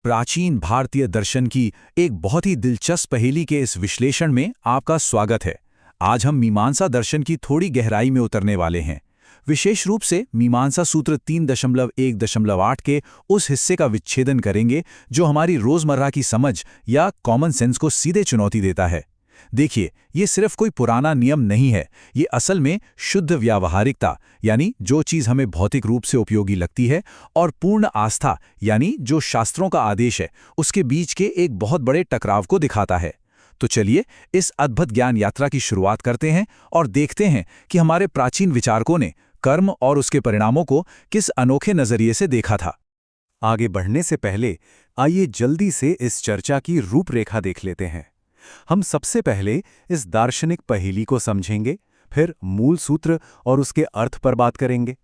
प्राचीन भारतीय दर्शन की एक बहुत ही दिलचस्प पहेली के इस विश्लेषण में आपका स्वागत है। आज हम मीमांसा दर्शन की थोड़ी गहराई में उतरने वाले हैं। विशेष रूप से मीमांसा सूत्र 3.1.8 के उस हिस्से का विच्छेदन करेंगे जो हमारी रोजमर्रा की समझ या कॉमन सेंस को सीधे चुनौती देता है। देखिए, ये सिर्फ कोई पुराना नियम नहीं है, ये असल में शुद्ध व्यावहारिकता यानी जो चीज़ हमें भौतिक रूप से उपयोगी लगती है और पूर्ण आस्था यानी जो शास्त्रों का आदेश है, उसके बीच के एक बहुत बड़े टकराव को दिखाता है। तो चलिए इस अद्भुत ज्ञान यात्रा की शुरुआत करते हैं और देखते हैं कि हमारे प्राचीन विचारकों ने कर्म और उसके परिणामों को किस अनोखे नजरिए से देखा था। आगे बढ़ने से पहले आइए जल्दी से इस चर्चा की रूपरेखा देख लेते हैं। हम सबसे पहले इस दार्शनिक पहेली को समझेंगे, फिर मूल सूत्र और उसके अर्थ पर बात करेंगे।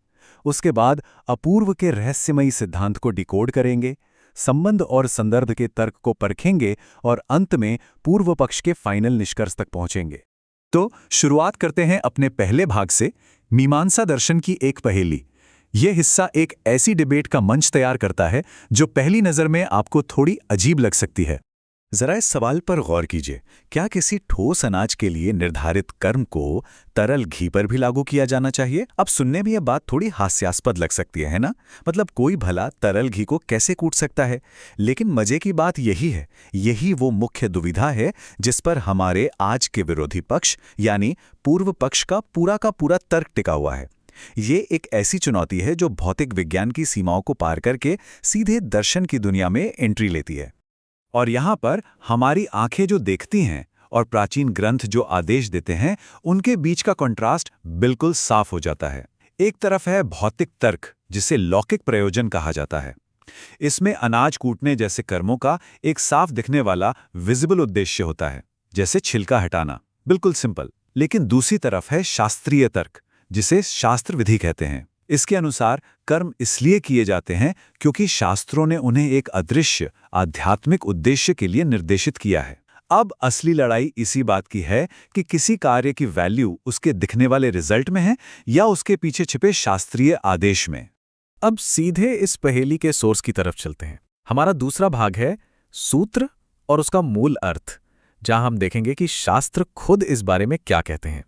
उसके बाद अपूर्व के रहस्यमयी सिद्धांत को डिकोड करेंगे, संबंध और संदर्भ के तर्क को परखेंगे और अंत में पूर्व पक्ष के फाइनल निष्कर्ष तक पहुंचेंगे। तो शुरुआत करते हैं अपने पहले भाग से, मीमांसा दर्शन की एक पहेली। यह हिस्सा एक ऐसी डिबेट का मंच तैयार करता है जो पहली नज़र में आपको थोड़ी अजीब लग सकती है। जरा इस सवाल पर गौर कीजिए, क्या किसी ठोस अनाज के लिए निर्धारित कर्म को तरल घी पर भी लागू किया जाना चाहिए? अब सुनने में यह बात थोड़ी हास्यास्पद लग सकती है ना? मतलब कोई भला तरल घी को कैसे कूट सकता है? लेकिन मजे की बात यही है, यही वो मुख्य दुविधा है जिस पर हमारे आज के विरोधी पक्ष यानी पूर्व पक्ष का पूरा तर्क टिका हुआ है। ये एक ऐसी चुनौती है जो भौतिक विज्ञान की सीमाओं को पार करके सीधे दर्शन की दुनिया में एंट्री लेती है। और यहाँ पर हमारी आंखें जो देखती हैं और प्राचीन ग्रंथ जो आदेश देते हैं, उनके बीच का कंट्रास्ट बिल्कुल साफ हो जाता है। एक तरफ है भौतिक तर्क, जिसे लौकिक प्रयोजन कहा जाता है। इसमें अनाज कूटने जैसे कर्मों का एक साफ दिखने वाला विजिबल उद्देश्य होता है, जैसे छिलका हटाना, बिल्कुल सिंपल। लेकिन दूसरी तरफ है शास्त्रीय तर्क, जिसे शास्त्र विधि कहते हैं। इसके अनुसार कर्म इसलिए किए जाते हैं क्योंकि शास्त्रों ने उन्हें एक अदृश्य आध्यात्मिक उद्देश्य के लिए निर्देशित किया है। अब असली लड़ाई इसी बात की है कि किसी कार्य की वैल्यू उसके दिखने वाले रिजल्ट में है या उसके पीछे छिपे शास्त्रीय आदेश में। अब सीधे इस पहेली के सोर्स की तरफ चलते हैं। हमारा दूसरा भाग है सूत्र और उसका मूल अर्थ, जहां हम देखेंगे कि शास्त्र खुद इस बारे में क्या कहते हैं।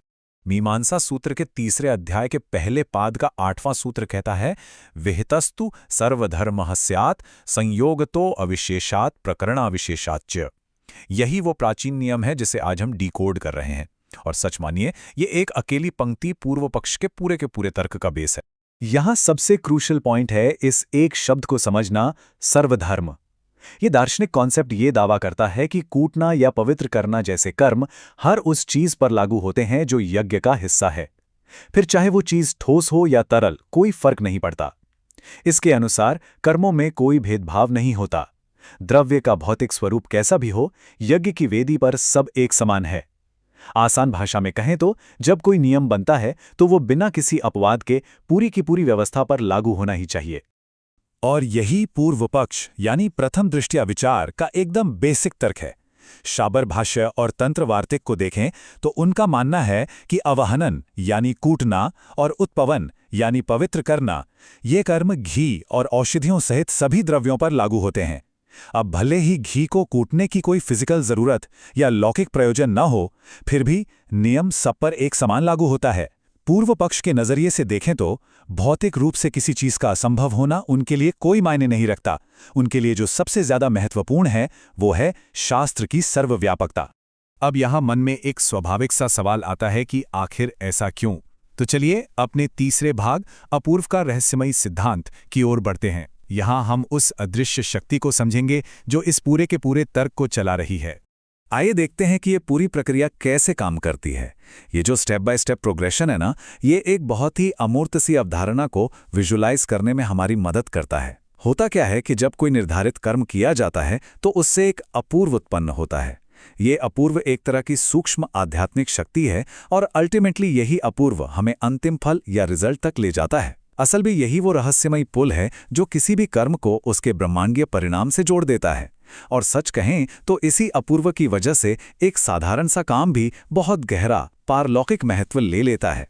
मीमांसा सूत्र के तीसरे अध्याय के पहले पाद का 8वां सूत्र कहता है, विहितस्तु सर्वधर्मः स्यात् संयोगतो अविशेषात् प्रकरणाविशेषाच्च। यही वो प्राचीन नियम है जिसे आज हम डिकोड कर रहे हैं। और सच मानिए, ये एक अकेली पंक्ति पूर्व पक्ष के पूरे तर्क का बेस है। यहां सबसे क्रूशल पॉइंट है इस एक शब्द को समझना, सर्वधर्म। ये दार्शनिक कॉन्सेप्ट ये दावा करता है कि कूटना या पवित्र करना जैसे कर्म हर उस चीज पर लागू होते हैं जो यज्ञ का हिस्सा है। फिर चाहे वो चीज ठोस हो या तरल, कोई फर्क नहीं पड़ता। इसके अनुसार कर्मों में कोई भेदभाव नहीं होता। द्रव्य का भौतिक स्वरूप कैसा भी हो, यज्ञ की वेदी पर सब एक समान है। आसान भाषा में कहें तो जब कोई नियम बनता है तो वो बिना किसी अपवाद के पूरी की पूरी व्यवस्था पर लागू होना ही चाहिए। और यही पूर्व पक्ष यानी प्रथम दृष्टया विचार का एकदम बेसिक तर्क है। शाबर भाष्य और तंत्र वार्तिक को देखें तो उनका मानना है कि अवहनन यानी कूटना और उत्पवन यानी पवित्र करना, ये कर्म घी और औषधियों सहित सभी द्रव्यों पर लागू होते हैं। अब भले ही घी को कूटने की कोई फिजिकल जरूरत या लौकिक प्रयोजन न हो, फिर भी नियम सब पर एक समान लागू होता है। पूर्व पक्ष के नजरिए से देखें तो भौतिक रूप से किसी चीज का असंभव होना उनके लिए कोई मायने नहीं रखता। उनके लिए जो सबसे ज्यादा महत्वपूर्ण है वो है शास्त्र की सर्वव्यापकता। अब यहां मन में एक स्वाभाविक सा सवाल आता है कि आखिर ऐसा क्यों? तो चलिए अपने तीसरे भाग अपूर्व का रहस्यमयी सिद्धांत की ओर बढ़ते हैं। यहां हम उस अदृश्य शक्ति को समझेंगे जो इस पूरे के पूरे तर्क को चला रही है। आइए देखते हैं कि ये पूरी प्रक्रिया कैसे काम करती है। ये जो स्टेप बाय स्टेप प्रोग्रेशन है ना, ये एक बहुत ही अमूर्त सी अवधारणा को विजुलाइज करने में हमारी मदद करता है। होता क्या है कि जब कोई निर्धारित कर्म किया जाता है तो उससे एक अपूर्व उत्पन्न होता है। ये अपूर्व एक तरह की सूक्ष्म आध्यात्मिक शक्ति है और अल्टीमेटली यही अपूर्व हमें अंतिम फल या रिजल्ट तक ले जाता है। असल में यही वो रहस्यमयी पुल है जो किसी भी कर्म को उसके ब्रह्मांडीय परिणाम से जोड़ देता है। और सच कहें तो इसी अपूर्व की वजह से एक साधारण सा काम भी बहुत गहरा पारलौकिक महत्व ले लेता है।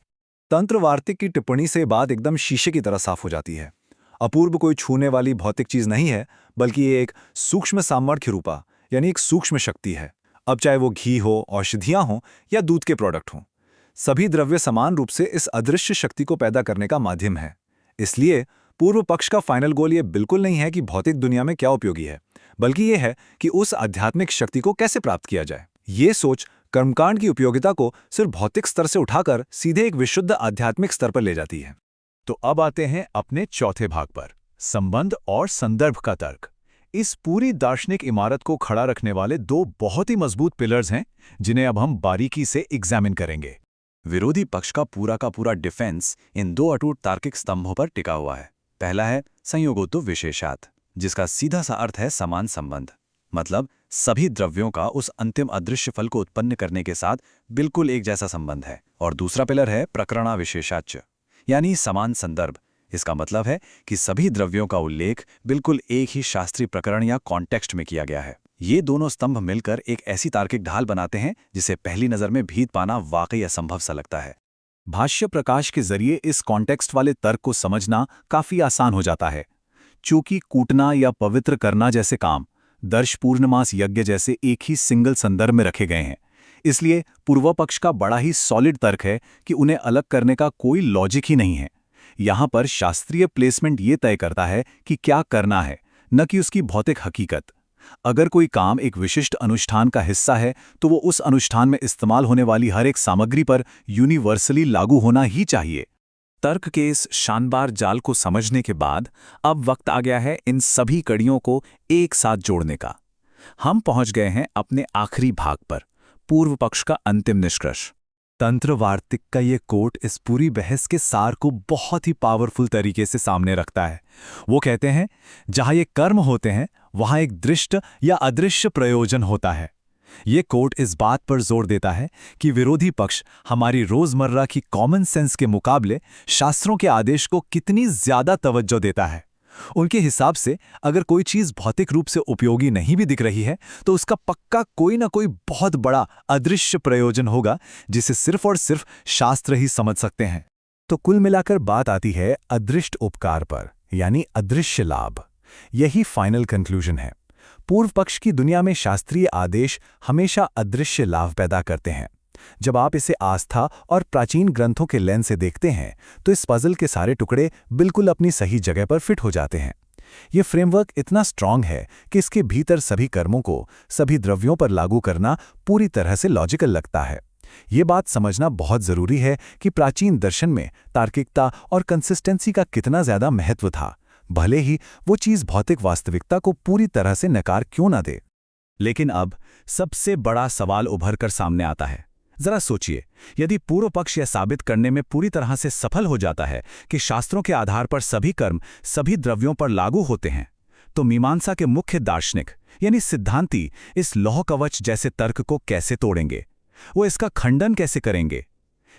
तंत्र वार्तिक की टिप्पणी से बात एकदम शीशे की तरह साफ हो जाती है। अपूर्व कोई छूने वाली भौतिक चीज नहीं है, बल्कि ये एक सूक्ष्म सामर्थ्य रूपा यानी एक सूक्ष्म शक्ति है। अब चाहे वो घी हो, औषधियां हों या दूध के प्रोडक्ट हों, सभी द्रव्य समान रूप से इस अदृश्य शक्ति को पैदा करने का माध्यम है। इसलिए पूर्व पक्ष का फाइनल गोल ये बिल्कुल नहीं है कि भौतिक दुनिया में क्या उपयोगी है, बल्कि ये है कि उस आध्यात्मिक शक्ति को कैसे प्राप्त किया जाए। ये सोच कर्मकांड की उपयोगिता को सिर्फ भौतिक स्तर से उठाकर सीधे एक विशुद्ध आध्यात्मिक स्तर पर ले जाती है। तो अब आते हैं अपने चौथे भाग पर, संबंध और संदर्भ का तर्क। इस पूरी दार्शनिक इमारत को खड़ा रखने वाले दो बहुत ही मजबूत पिलर्स हैं, जिन्हें अब हम बारीकी से एग्जामिन करेंगे। विरोधी पक्ष का पूरा डिफेंस इन दो अटूट तार्किक स्तंभों पर टिका हुआ है। पहला है संयोगोत्तो विशेषात्, जिसका सीधा सा अर्थ है समान संबंध, मतलब सभी द्रव्यों का उस अंतिम अदृश्य फल को उत्पन्न करने के साथ बिल्कुल एक जैसा संबंध है। और दूसरा पिलर है प्रकरणा विशेषाच्च, यानी समान संदर्भ। इसका मतलब है कि सभी द्रव्यों का उल्लेख बिल्कुल एक ही शास्त्रीय प्रकरण या कॉन्टेक्स्ट में किया गया है। ये दोनों स्तंभ मिलकर एक ऐसी तार्किक ढाल बनाते हैं जिसे पहली नजर में भीत पाना वाकई असंभव सा लगता है। भाष्य प्रकाश के जरिए इस कॉन्टेक्स्ट वाले तर्क को समझना काफी आसान हो जाता है। चूंकि कूटना या पवित्र करना जैसे काम दर्श पूर्णमास यज्ञ जैसे एक ही सिंगल संदर्भ में रखे गए हैं, इसलिए पूर्व पक्ष का बड़ा ही सॉलिड तर्क है कि उन्हें अलग करने का कोई लॉजिक ही नहीं है। यहाँ पर शास्त्रीय प्लेसमेंट ये तय करता है कि क्या करना है, न कि उसकी भौतिक हकीकत। अगर कोई काम एक विशिष्ट अनुष्ठान का हिस्सा है तो वो उस अनुष्ठान में इस्तेमाल होने वाली हर एक सामग्री पर यूनिवर्सली लागू होना ही चाहिए। तर्क के इस शानदार जाल को समझने के बाद अब वक्त आ गया है इन सभी कड़ियों को एक साथ जोड़ने का। हम पहुंच गए हैं अपने आखिरी भाग पर, पूर्व पक्ष का अंतिम निष्कर्ष। तंत्र वार्तिक का ये कोट इस पूरी बहस के सार को बहुत ही पावरफुल तरीके से सामने रखता है। वो कहते हैं, जहां ये कर्म होते हैं वहां एक दृष्ट या अदृश्य प्रयोजन होता है। ये कोट इस बात पर जोर देता है कि विरोधी पक्ष हमारी रोजमर्रा की कॉमन सेंस के मुकाबले शास्त्रों के आदेश को कितनी ज्यादा तवज्जो देता है। उनके हिसाब से अगर कोई चीज भौतिक रूप से उपयोगी नहीं भी दिख रही है तो उसका पक्का कोई ना कोई बहुत बड़ा अदृश्य प्रयोजन होगा जिसे सिर्फ और सिर्फ शास्त्र ही समझ सकते हैं। तो कुल मिलाकर बात आती है अदृष्ट उपकार पर, यानी अदृश्य लाभ। यही फाइनल कंक्लूजन है। पूर्व पक्ष की दुनिया में शास्त्रीय आदेश हमेशा अदृश्य लाभ पैदा करते हैं। जब आप इसे आस्था और प्राचीन ग्रंथों के लेंस से देखते हैं तो इस पजल के सारे टुकड़े बिल्कुल अपनी सही जगह पर फिट हो जाते हैं। ये फ्रेमवर्क इतना स्ट्रांग है कि इसके भीतर सभी कर्मों को सभी द्रव्यों पर लागू करना पूरी तरह से लॉजिकल लगता है। ये बात समझना बहुत जरूरी है कि प्राचीन दर्शन में तार्किकता और कंसिस्टेंसी का कितना ज्यादा महत्व था, भले ही वो चीज भौतिक वास्तविकता को पूरी तरह से नकार क्यों ना दे। लेकिन अब सबसे बड़ा सवाल उभर कर सामने आता है। जरा सोचिए, यदि पूर्व पक्ष यह साबित करने में पूरी तरह से सफल हो जाता है कि शास्त्रों के आधार पर सभी कर्म सभी द्रव्यों पर लागू होते हैं, तो मीमांसा के मुख्य दार्शनिक यानी सिद्धांती इस लौह कवच जैसे तर्क को कैसे तोड़ेंगे? वो इसका खंडन कैसे करेंगे?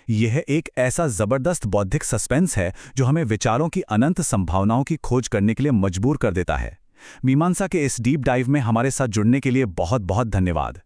यह एक ऐसा जबरदस्त बौद्धिक सस्पेंस है जो हमें विचारों की अनंत संभावनाओं की खोज करने के लिए मजबूर कर देता है। मीमांसा के इस डीप डाइव में हमारे साथ जुड़ने के लिए बहुत बहुत धन्यवाद।